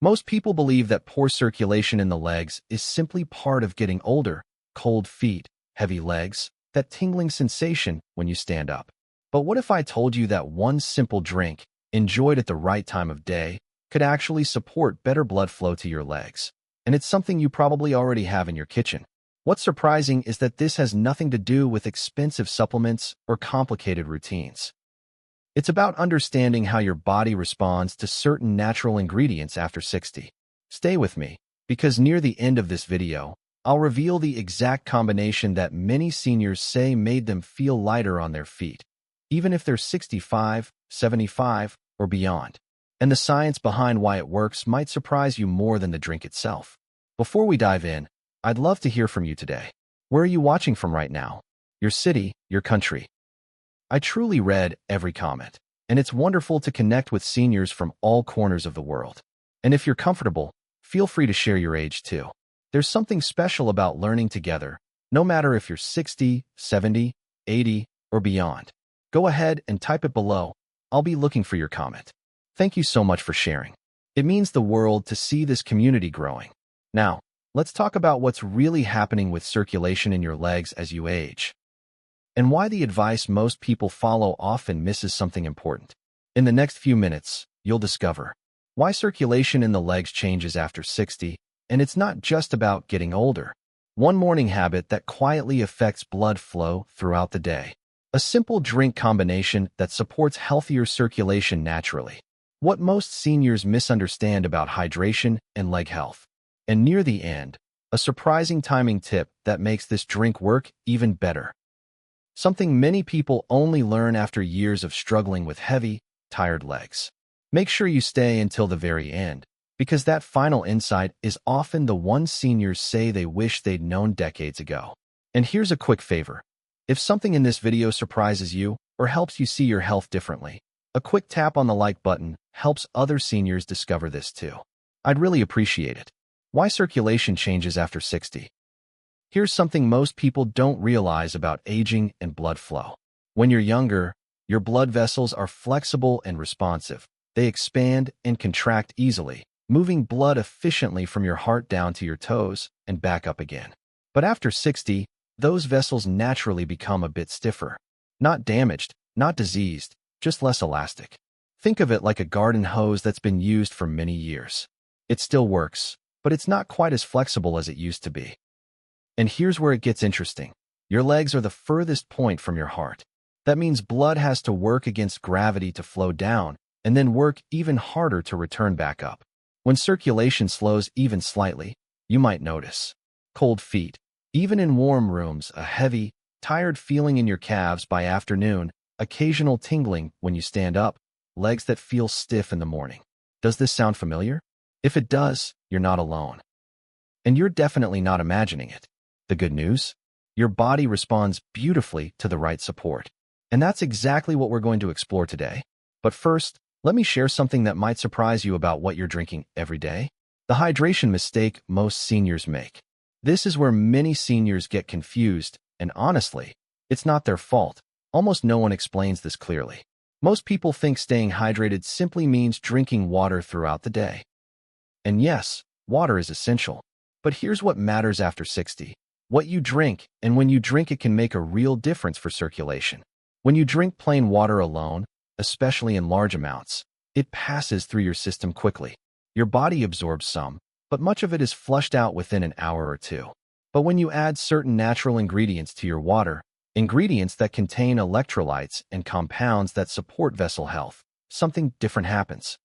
Most people believe that poor circulation in the legs is simply part of getting older. Cold feet, heavy legs, that tingling sensation when you stand up. But what if I told you that one simple drink, enjoyed at the right time of day, could actually support better blood flow to your legs? And it's something you probably already have in your kitchen. What's surprising is that this has nothing to do with expensive supplements or complicated routines. It's about understanding how your body responds to certain natural ingredients after 60. Stay with me, because near the end of this video, I'll reveal the exact combination that many seniors say made them feel lighter on their feet, even if they're 65, 75, or beyond. And the science behind why it works might surprise you more than the drink itself. Before we dive in, I'd love to hear from you today. Where are you watching from right now? Your city, your country? I truly read every comment, and it's wonderful to connect with seniors from all corners of the world. And if you're comfortable, feel free to share your age too. There's something special about learning together, no matter if you're 60, 70, 80, or beyond. Go ahead and type it below. I'll be looking for your comment. Thank you so much for sharing. It means the world to see this community growing. Now, let's talk about what's really happening with circulation in your legs as you age, and why the advice most people follow often misses something important. In the next few minutes, you'll discover why circulation in the legs changes after 60, and it's not just about getting older. One morning habit that quietly affects blood flow throughout the day. A simple drink combination that supports healthier circulation naturally. What most seniors misunderstand about hydration and leg health. And near the end, a surprising timing tip that makes this drink work even better. Something many people only learn after years of struggling with heavy, tired legs. Make sure you stay until the very end, because that final insight is often the one seniors say they wish they'd known decades ago. And here's a quick favor. If something in this video surprises you or helps you see your health differently, a quick tap on the like button helps other seniors discover this too. I'd really appreciate it. Why circulation changes after 60? Here's something most people don't realize about aging and blood flow. When you're younger, your blood vessels are flexible and responsive. They expand and contract easily, moving blood efficiently from your heart down to your toes and back up again. But after 60, those vessels naturally become a bit stiffer. Not damaged, not diseased, just less elastic. Think of it like a garden hose that's been used for many years. It still works, but it's not quite as flexible as it used to be. And here's where it gets interesting. Your legs are the furthest point from your heart. That means blood has to work against gravity to flow down, and then work even harder to return back up. When circulation slows even slightly, you might notice cold feet. Even in warm rooms, a heavy, tired feeling in your calves by afternoon, occasional tingling when you stand up, legs that feel stiff in the morning. Does this sound familiar? If it does, you're not alone. And you're definitely not imagining it. The good news? Your body responds beautifully to the right support. And that's exactly what we're going to explore today. But first, let me share something that might surprise you about what you're drinking every day. The hydration mistake most seniors make. This is where many seniors get confused, and honestly, it's not their fault. Almost no one explains this clearly. Most people think staying hydrated simply means drinking water throughout the day. And yes, water is essential. But here's what matters after 60. What you drink, and when you drink it can make a real difference for circulation. When you drink plain water alone, especially in large amounts, it passes through your system quickly. Your body absorbs some, but much of it is flushed out within an hour or two. But when you add certain natural ingredients to your water, ingredients that contain electrolytes and compounds that support vessel health, something different happens.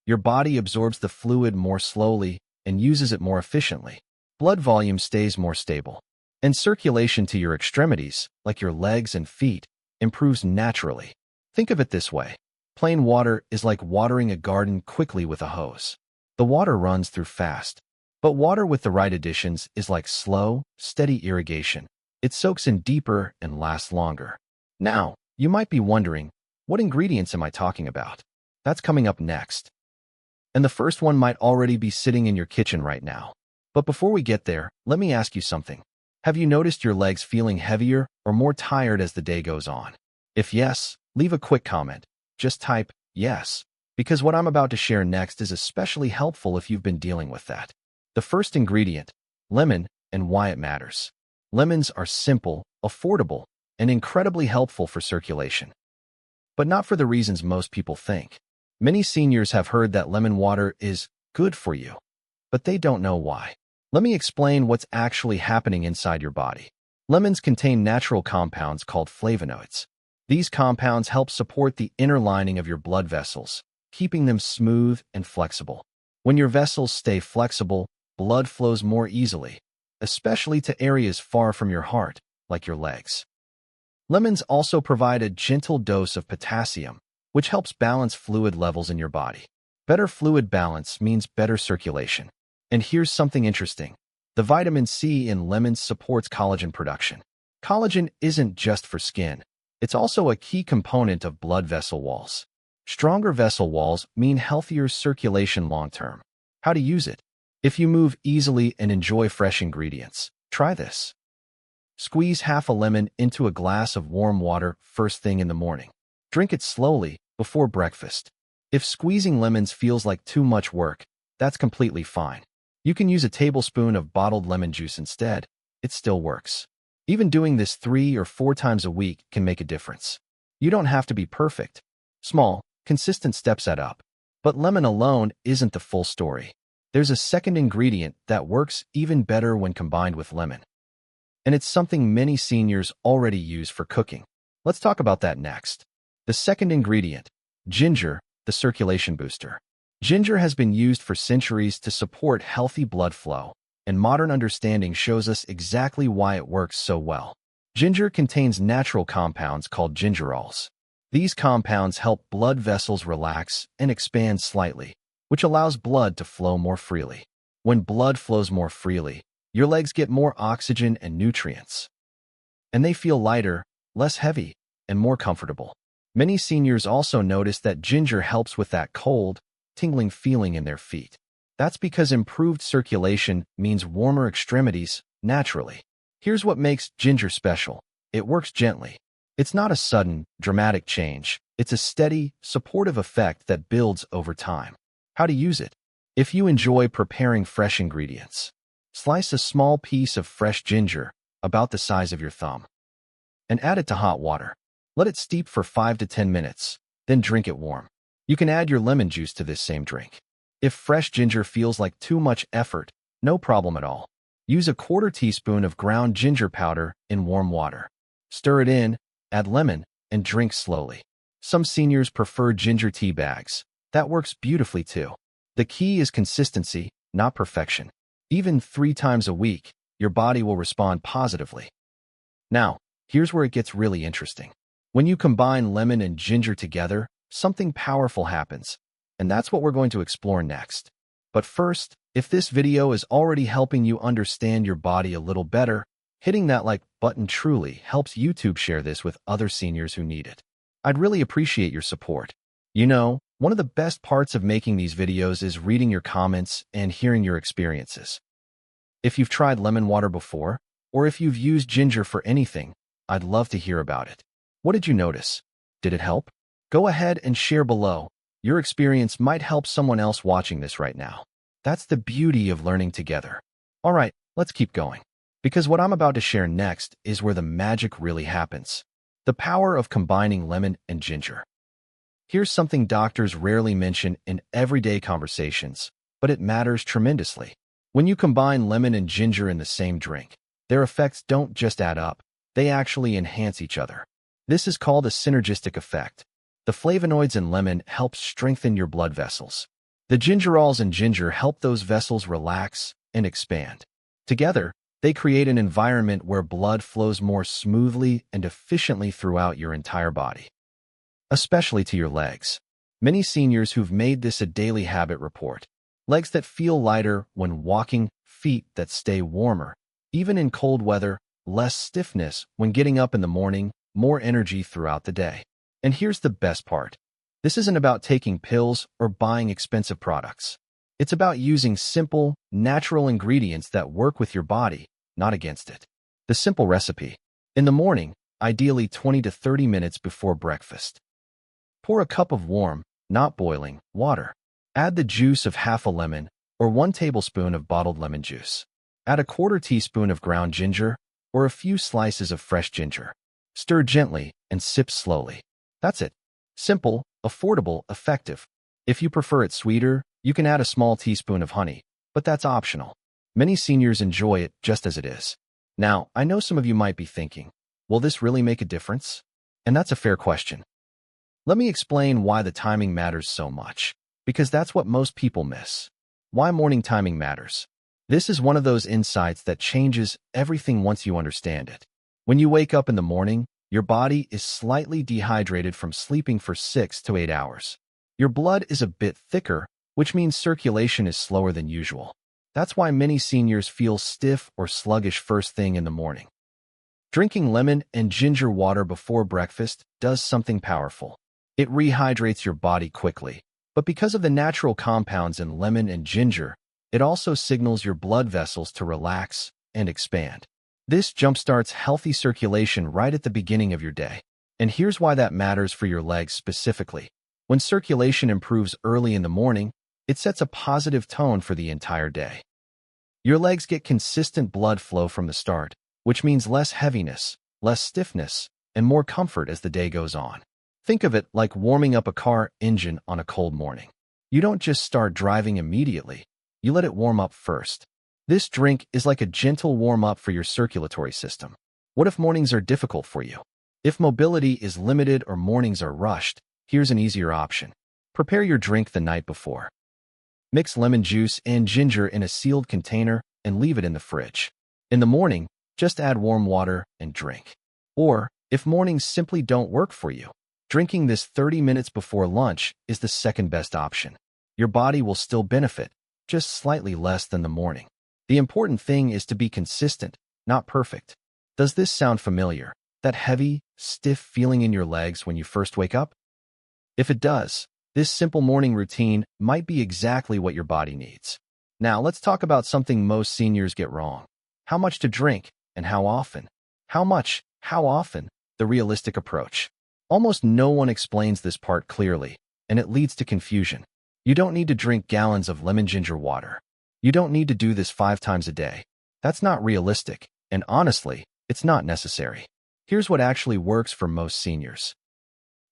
Your body absorbs the fluid more slowly and uses it more efficiently. Blood volume stays more stable. And circulation to your extremities, like your legs and feet, improves naturally. Think of it this way. Plain water is like watering a garden quickly with a hose. The water runs through fast. But water with the right additions is like slow, steady irrigation. It soaks in deeper and lasts longer. Now, you might be wondering, what ingredients am I talking about? That's coming up next. And the first one might already be sitting in your kitchen right now. But before we get there, let me ask you something. Have you noticed your legs feeling heavier or more tired as the day goes on? If yes, leave a quick comment. Just type, yes. because what I'm about to share next is especially helpful if you've been dealing with that. The first ingredient, lemon, and why it matters. Lemons are simple, affordable, and incredibly helpful for circulation. But not for the reasons most people think. Many seniors have heard that lemon water is good for you, but they don't know why. Let me explain what's actually happening inside your body. Lemons contain natural compounds called flavonoids. These compounds help support the inner lining of your blood vessels, keeping them smooth and flexible. When your vessels stay flexible, blood flows more easily, especially to areas far from your heart, like your legs. Lemons also provide a gentle dose of potassium, which helps balance fluid levels in your body. Better fluid balance means better circulation. And here's something interesting. The vitamin C in lemons supports collagen production. Collagen isn't just for skin. It's also a key component of blood vessel walls. Stronger vessel walls mean healthier circulation long-term. How to use it? If you move easily and enjoy fresh ingredients, try this. Squeeze half a lemon into a glass of warm water first thing in the morning. Drink it slowly before breakfast. If squeezing lemons feels like too much work, that's completely fine. You can use a tablespoon of bottled lemon juice instead. It still works. Even doing this 3 or 4 times a week can make a difference. You don't have to be perfect. Small, consistent steps add up. But lemon alone isn't the full story. There's a second ingredient that works even better when combined with lemon. And it's something many seniors already use for cooking. Let's talk about that next. The second ingredient, ginger, the circulation booster. Ginger has been used for centuries to support healthy blood flow, and modern understanding shows us exactly why it works so well. Ginger contains natural compounds called gingerols. These compounds help blood vessels relax and expand slightly, which allows blood to flow more freely. When blood flows more freely, your legs get more oxygen and nutrients, and they feel lighter, less heavy, and more comfortable. Many seniors also notice that ginger helps with that cold, tingling feeling in their feet. That's because improved circulation means warmer extremities naturally. Here's what makes ginger special. It works gently. It's not a sudden, dramatic change. It's a steady, supportive effect that builds over time. How to use it? If you enjoy preparing fresh ingredients, slice a small piece of fresh ginger, about the size of your thumb, and add it to hot water. Let it steep for 5 to 10 minutes, then drink it warm. You can add your lemon juice to this same drink. If fresh ginger feels like too much effort, no problem at all. Use a 1/4 teaspoon of ground ginger powder in warm water. Stir it in, add lemon, and drink slowly. Some seniors prefer ginger tea bags. That works beautifully too. The key is consistency, not perfection. Even 3 times a week, your body will respond positively. Now, here's where it gets really interesting. When you combine lemon and ginger together, something powerful happens, and that's what we're going to explore next. But first, if this video is already helping you understand your body a little better, hitting that like button truly helps YouTube share this with other seniors who need it. I'd really appreciate your support. You know, one of the best parts of making these videos is reading your comments and hearing your experiences. If you've tried lemon water before, or if you've used ginger for anything, I'd love to hear about it. What did you notice? Did it help? Go ahead and share below. Your experience might help someone else watching this right now. That's the beauty of learning together. All right, let's keep going. Because what I'm about to share next is where the magic really happens. The power of combining lemon and ginger. Here's something doctors rarely mention in everyday conversations, but it matters tremendously. When you combine lemon and ginger in the same drink, their effects don't just add up, they actually enhance each other. This is called a synergistic effect. The flavonoids in lemon help strengthen your blood vessels. The gingerols in ginger help those vessels relax and expand. Together, they create an environment where blood flows more smoothly and efficiently throughout your entire body, especially to your legs. Many seniors who've made this a daily habit report legs that feel lighter when walking, feet that stay warmer, even in cold weather, less stiffness when getting up in the morning, more energy throughout the day. And here's the best part. This isn't about taking pills or buying expensive products. It's about using simple, natural ingredients that work with your body, not against it. The simple recipe. In the morning, ideally 20 to 30 minutes before breakfast, pour a cup of warm, not boiling, water. Add the juice of half a lemon or 1 tablespoon of bottled lemon juice. Add a quarter teaspoon of ground ginger or a few slices of fresh ginger. Stir gently and sip slowly. That's it. Simple, affordable, effective. If you prefer it sweeter, you can add a small teaspoon of honey, but that's optional. Many seniors enjoy it just as it is. Now, I know some of you might be thinking, will this really make a difference? And that's a fair question. Let me explain why the timing matters so much, because that's what most people miss. Why morning timing matters. This is one of those insights that changes everything once you understand it. When you wake up in the morning, your body is slightly dehydrated from sleeping for 6 to 8 hours. Your blood is a bit thicker, which means circulation is slower than usual. That's why many seniors feel stiff or sluggish first thing in the morning. Drinking lemon and ginger water before breakfast does something powerful. It rehydrates your body quickly, but because of the natural compounds in lemon and ginger, it also signals your blood vessels to relax and expand. This jumpstarts healthy circulation right at the beginning of your day. And here's why that matters for your legs specifically. When circulation improves early in the morning, it sets a positive tone for the entire day. Your legs get consistent blood flow from the start, which means less heaviness, less stiffness, and more comfort as the day goes on. Think of it like warming up a car engine on a cold morning. You don't just start driving immediately, you let it warm up first. This drink is like a gentle warm-up for your circulatory system. What if mornings are difficult for you? If mobility is limited or mornings are rushed, here's an easier option. Prepare your drink the night before. Mix lemon juice and ginger in a sealed container and leave it in the fridge. In the morning, just add warm water and drink. Or, if mornings simply don't work for you, drinking this 30 minutes before lunch is the second best option. Your body will still benefit, just slightly less than the morning. The important thing is to be consistent, not perfect. Does this sound familiar? That heavy, stiff feeling in your legs when you first wake up? If it does, this simple morning routine might be exactly what your body needs. Now, let's talk about something most seniors get wrong. How much to drink and how often? How much, how often? The realistic approach. Almost no one explains this part clearly, and it leads to confusion. You don't need to drink gallons of lemon ginger water. You don't need to do this 5 times a day. That's not realistic, and honestly, it's not necessary. Here's what actually works for most seniors.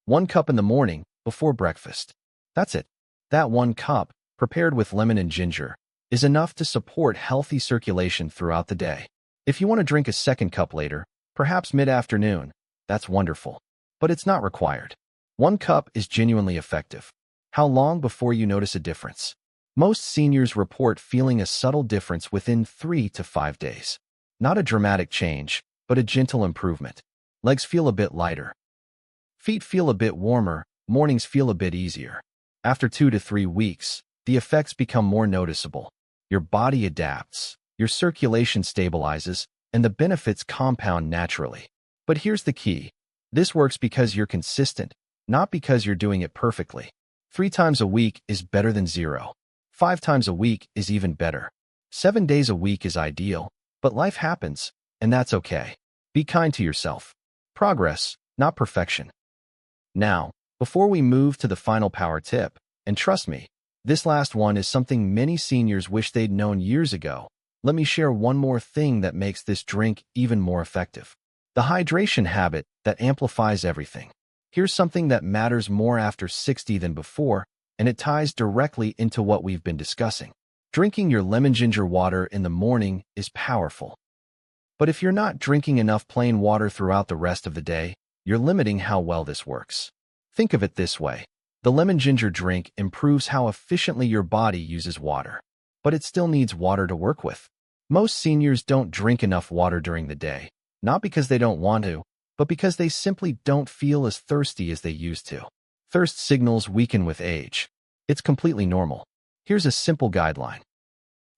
1 cup in the morning, before breakfast. That's it. That 1 cup, prepared with lemon and ginger, is enough to support healthy circulation throughout the day. If you want to drink a 2nd cup later, perhaps mid-afternoon, that's wonderful. But it's not required. 1 cup is genuinely effective. How long before you notice a difference? Most seniors report feeling a subtle difference within 3 to 5 days. Not a dramatic change, but a gentle improvement. Legs feel a bit lighter. Feet feel a bit warmer, mornings feel a bit easier. After 2 to 3 weeks, the effects become more noticeable. Your body adapts, your circulation stabilizes, and the benefits compound naturally. But here's the key. This works because you're consistent, not because you're doing it perfectly. 3 times a week is better than 0. 5 times a week is even better. 7 days a week is ideal, but life happens, and that's okay. Be kind to yourself. Progress, not perfection. Now, before we move to the final power tip, and trust me, this last one is something many seniors wish they'd known years ago, let me share one more thing that makes this drink even more effective. The hydration habit that amplifies everything. Here's something that matters more after 60 than before, and it ties directly into what we've been discussing. Drinking your lemon ginger water in the morning is powerful. But if you're not drinking enough plain water throughout the rest of the day, you're limiting how well this works. Think of it this way. The lemon ginger drink improves how efficiently your body uses water, but it still needs water to work with. Most seniors don't drink enough water during the day, not because they don't want to, but because they simply don't feel as thirsty as they used to. Thirst signals weaken with age. It's completely normal. Here's a simple guideline.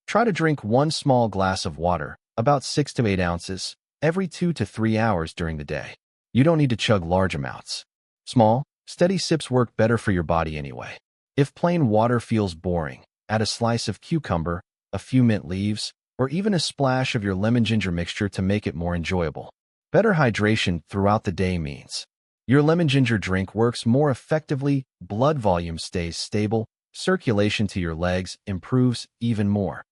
Try to drink 1 small glass of water, about 6 to 8 ounces, every 2 to 3 hours during the day. You don't need to chug large amounts. Small, steady sips work better for your body anyway. If plain water feels boring, add a slice of cucumber, a few mint leaves, or even a splash of your lemon ginger mixture to make it more enjoyable. Better hydration throughout the day means Your lemon ginger drink works more effectively, blood volume stays stable, circulation to your legs improves even more.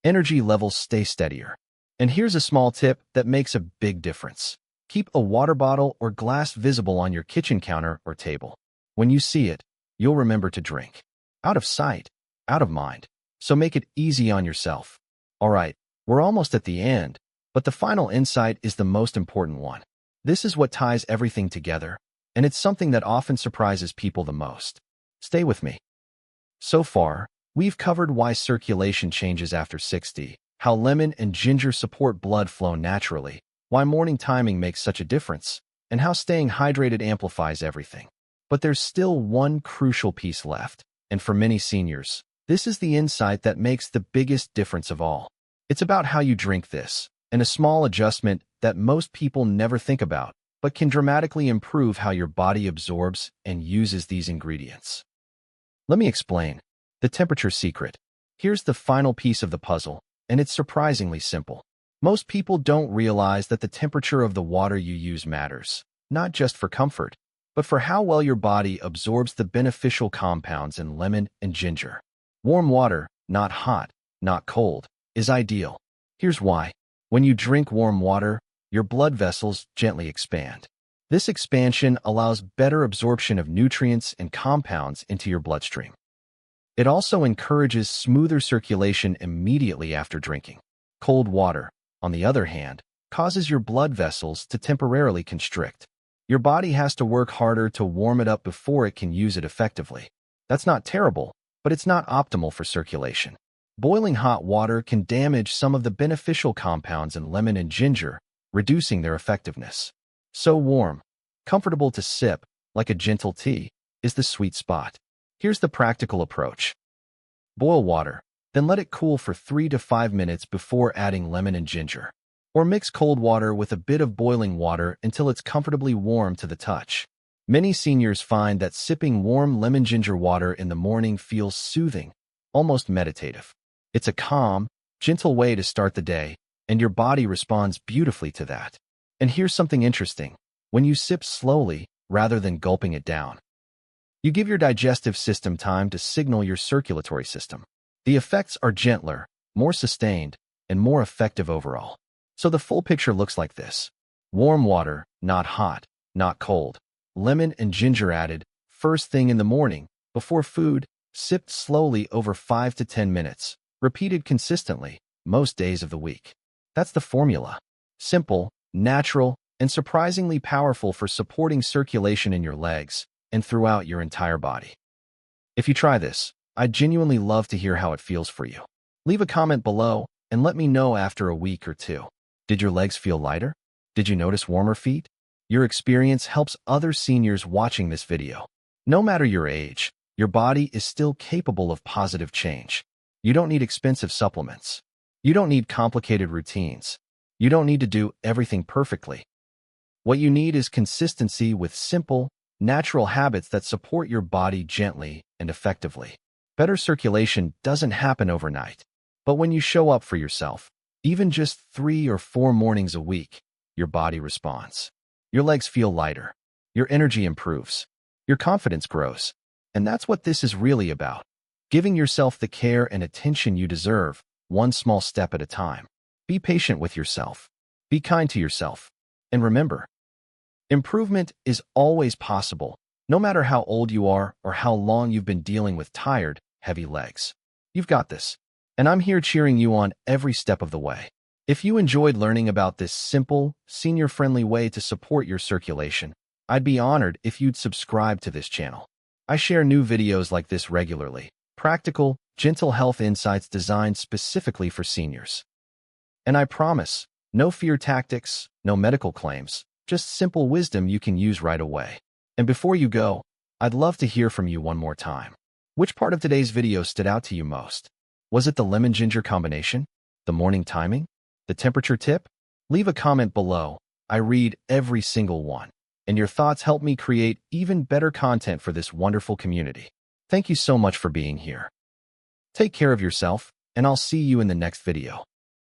Energy levels stay steadier. And here's a small tip that makes a big difference. Keep a water bottle or glass visible on your kitchen counter or table. When you see it, you'll remember to drink. Out of sight, out of mind. So make it easy on yourself. All right, we're almost at the end, but the final insight is the most important one. This is what ties everything together, and it's something that often surprises people the most. Stay with me. So far, we've covered why circulation changes after 60, how lemon and ginger support blood flow naturally, why morning timing makes such a difference, and how staying hydrated amplifies everything. But there's still one crucial piece left, and for many seniors, this is the insight that makes the biggest difference of all. It's about how you drink this, and a small adjustment that most people never think about, but can dramatically improve how your body absorbs and uses these ingredients. Let me explain. The temperature secret. Here's the final piece of the puzzle, and it's surprisingly simple. Most people don't realize that the temperature of the water you use matters, not just for comfort, but for how well your body absorbs the beneficial compounds in lemon and ginger. Warm water, not hot, not cold, is ideal. Here's why. When you drink warm water, your blood vessels gently expand. This expansion allows better absorption of nutrients and compounds into your bloodstream. It also encourages smoother circulation immediately after drinking. Cold water, on the other hand, causes your blood vessels to temporarily constrict. Your body has to work harder to warm it up before it can use it effectively. That's not terrible, but it's not optimal for circulation. Boiling hot water can damage some of the beneficial compounds in lemon and ginger, reducing their effectiveness. So warm, comfortable to sip, like a gentle tea, is the sweet spot. Here's the practical approach. Boil water, then let it cool for 3 to 5 minutes before adding lemon and ginger. Or mix cold water with a bit of boiling water until it's comfortably warm to the touch. Many seniors find that sipping warm lemon-ginger water in the morning feels soothing, almost meditative. It's a calm, gentle way to start the day, and your body responds beautifully to that. And here's something interesting. When you sip slowly, rather than gulping it down, you give your digestive system time to signal your circulatory system. The effects are gentler, more sustained, and more effective overall. So the full picture looks like this. Warm water, not hot, not cold. Lemon and ginger added, first thing in the morning, before food, sipped slowly over 5 to 10 minutes, repeated consistently, most days of the week. That's the formula. Simple, natural, and surprisingly powerful for supporting circulation in your legs and throughout your entire body. If you try this, I'd genuinely love to hear how it feels for you. Leave a comment below and let me know after a week or two. Did your legs feel lighter? Did you notice warmer feet? Your experience helps other seniors watching this video. No matter your age, your body is still capable of positive change. You don't need expensive supplements. You don't need complicated routines. You don't need to do everything perfectly. What you need is consistency with simple, natural habits that support your body gently and effectively. Better circulation doesn't happen overnight, but when you show up for yourself, even just 3 or 4 mornings a week, your body responds. Your legs feel lighter. Your energy improves. Your confidence grows. And that's what this is really about. Giving yourself the care and attention you deserve, one small step at a time. Be patient with yourself. Be kind to yourself. And remember, improvement is always possible, no matter how old you are or how long you've been dealing with tired, heavy legs. You've got this. And I'm here cheering you on every step of the way. If you enjoyed learning about this simple, senior-friendly way to support your circulation, I'd be honored if you'd subscribe to this channel. I share new videos like this regularly, practical, gentle health insights designed specifically for seniors. And I promise, no fear tactics, no medical claims, just simple wisdom you can use right away. And before you go, I'd love to hear from you one more time. Which part of today's video stood out to you most? Was it the lemon-ginger combination? The morning timing? The temperature tip? Leave a comment below. I read every single one, and your thoughts help me create even better content for this wonderful community. Thank you so much for being here. Take care of yourself, and I'll see you in the next video.